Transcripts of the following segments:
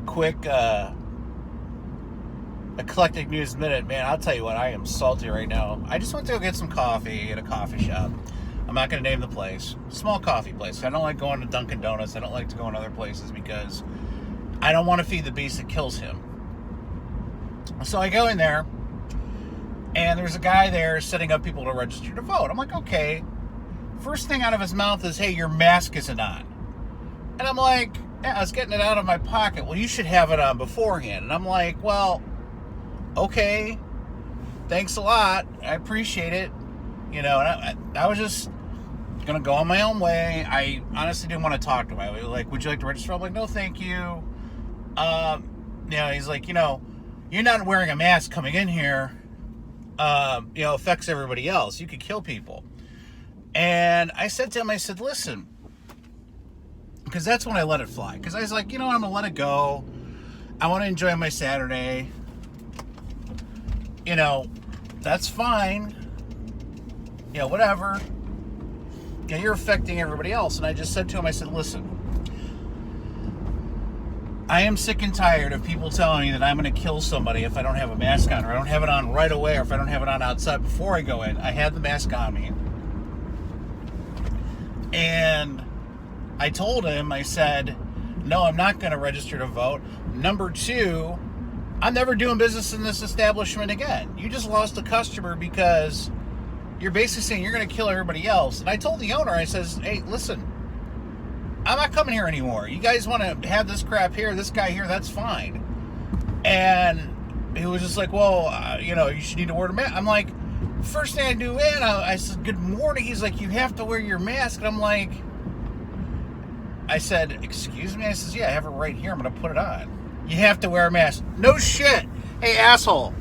quick eclectic news minute, man. I'll tell you what, I am salty right now. I just went to go get some coffee at a coffee shop. I'm not going to name the place. Small coffee place. I don't like going to Dunkin' Donuts. I don't like to go in other places because I don't want to feed the beast that kills him. So I go in there, and there's a guy there setting up people to register to vote. I'm like, okay. First thing out of his mouth is, hey, your mask isn't on. And I'm like, yeah, I was getting it out of my pocket. Well, you should have it on beforehand. And I'm like, well, okay, thanks a lot. I appreciate it. You know, and I was just going to go on my own way. I honestly didn't want to talk to him. I was like, would you like to register? I'm like, no, thank you. He's like, you're not wearing a mask coming in here, affects everybody else. You could kill people. And I said to him, I said, listen, because that's when I let it fly. Because I was like, I'm going to let it go. I want to enjoy my Saturday. That's fine. Whatever. You're affecting everybody else. And I just said to him, I said, listen, I am sick and tired of people telling me that I'm going to kill somebody if I don't have a mask on, or I don't have it on right away, or if I don't have it on outside before I go in. I had the mask on me. And I told him, I said, no, I'm not going to register to vote. Number two, I'm never doing business in this establishment again. You just lost a customer because you're basically saying you're going to kill everybody else. And I told the owner, I says, hey, listen, I'm not coming here anymore. You guys want to have this crap here, this guy here, that's fine. And he was just like, well, you should need to wear a mask. I'm like, first thing I do I said, good morning. He's like, you have to wear your mask. And I'm like, I said, excuse me? I says, yeah, I have it right here. I'm going to put it on. You have to wear a mask. No shit. Hey, asshole.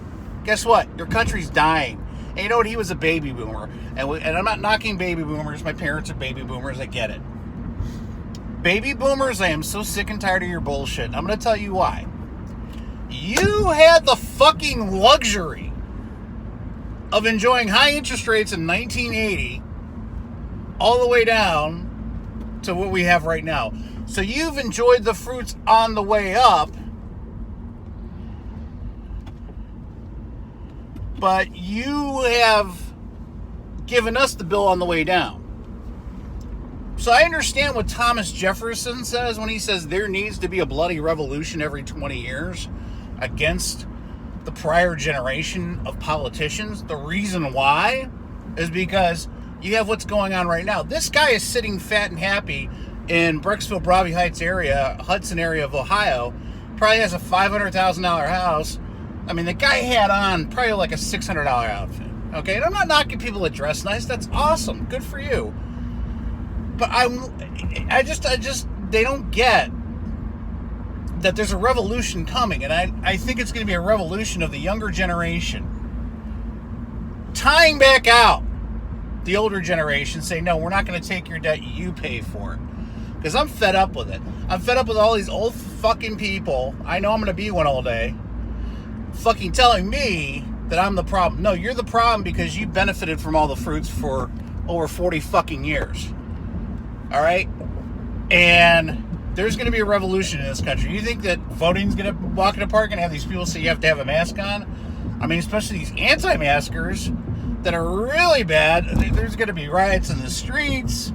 Guess what? Your country's dying. And you know what? He was a baby boomer. And I'm not knocking baby boomers. My parents are baby boomers. I get it. Baby boomers, I am so sick and tired of your bullshit. I'm going to tell you why. You had the fucking luxury of enjoying high interest rates in 1980 all the way down to what we have right now. So you've enjoyed the fruits on the way up, but you have given us the bill on the way down. So I understand what Thomas Jefferson says when he says there needs to be a bloody revolution every 20 years against the prior generation of politicians. The reason why is because you have what's going on right now. This guy is sitting fat and happy in Brecksville, Brawley Heights area, Hudson area of Ohio. Probably has a $500,000 house. I mean, the guy had on probably like a $600 outfit. Okay, and I'm not knocking people that dress nice. That's awesome. Good for you. But I just, they don't get that there's a revolution coming, and I think it's going to be a revolution of the younger generation tying back out the older generation, saying, no, we're not going to take your debt, you pay for it. Because I'm fed up with it. I'm fed up with all these old fucking people, I know I'm going to be one all day, fucking telling me that I'm the problem. No, you're the problem because you benefited from all the fruits for over 40 fucking years. All right? And there's going to be a revolution in this country. You think that voting's going to walk in the park and have these people say you have to have a mask on? I mean, especially these anti-maskers that are really bad. There's going to be riots in the streets,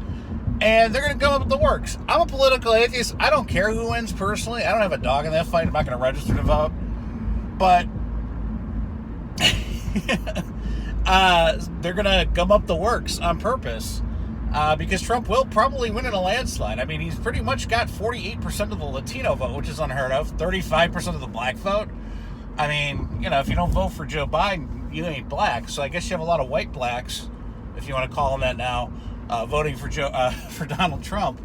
and they're going to come up with the works. I'm a political atheist. I don't care who wins personally. I don't have a dog in that fight. I'm not going to register to vote. But they're going to gum up the works on purpose. Because Trump will probably win in a landslide. I mean, he's pretty much got 48% of the Latino vote, which is unheard of, 35% of the black vote. I mean, if you don't vote for Joe Biden, you ain't black. So I guess you have a lot of white blacks, if you want to call them that now, voting for for Donald Trump.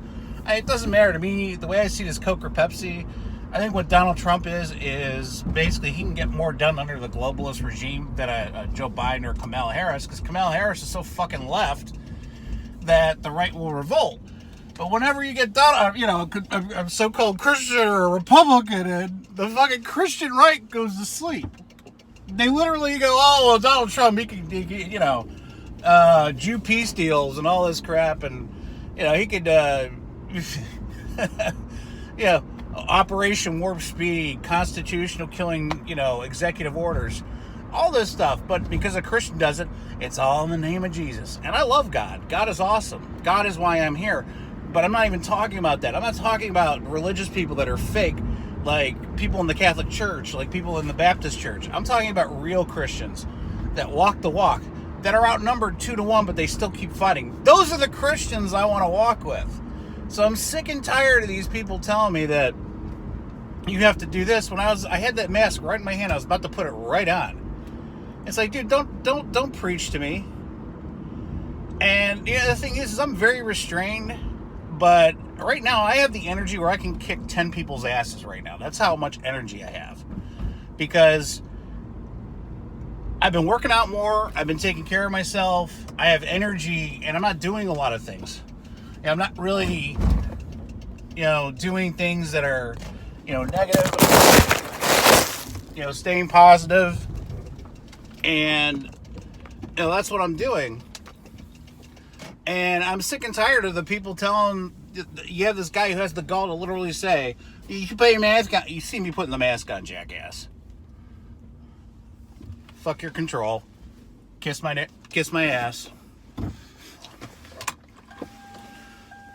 It doesn't matter to me. The way I see it is Coke or Pepsi. I think what Donald Trump is basically he can get more done under the globalist regime than Joe Biden or Kamala Harris, because Kamala Harris is so fucking left that the right will revolt. But whenever you get a so-called Christian or a Republican, and the fucking Christian right goes to sleep. They literally go, oh, well, Donald Trump, he can Jew peace deals and all this crap, and, he could, Operation Warp Speed, constitutional killing, executive orders, all this stuff. But because a Christian does it, it's all in the name of Jesus. And I love God. God is awesome. God is why I'm here. But I'm not even talking about that. I'm not talking about religious people that are fake, like people in the Catholic Church, like people in the Baptist Church. I'm talking about real Christians that walk the walk, that are outnumbered 2-1, but they still keep fighting. Those are the Christians I want to walk with. So I'm sick and tired of these people telling me that you have to do this. I had that mask right in my hand. I was about to put it right on. It's like, dude, don't preach to me. And the thing is I'm very restrained. But right now, I have the energy where I can kick 10 people's asses right now. That's how much energy I have. Because I've been working out more. I've been taking care of myself. I have energy, and I'm not doing a lot of things. I'm not really, doing things that are, negative. Staying positive. And, that's what I'm doing. And I'm sick and tired of the people telling, you have this guy who has the gall to literally say, you should put your mask on. You see me putting the mask on, jackass. Fuck your control. Kiss my ass.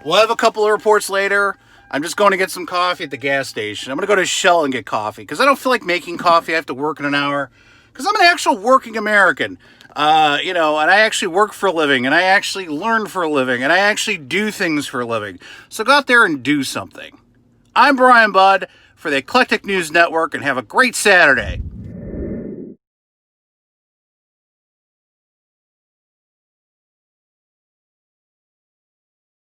We'll have a couple of reports later. I'm just going to get some coffee at the gas station. I'm going to go to Shell and get coffee because I don't feel like making coffee. I have to work in an hour because I'm an actual working American. And I actually work for a living, and I actually learn for a living, and I actually do things for a living. So go out there and do something. I'm Brian Budd for the Eclectic News Network, and have a great Saturday.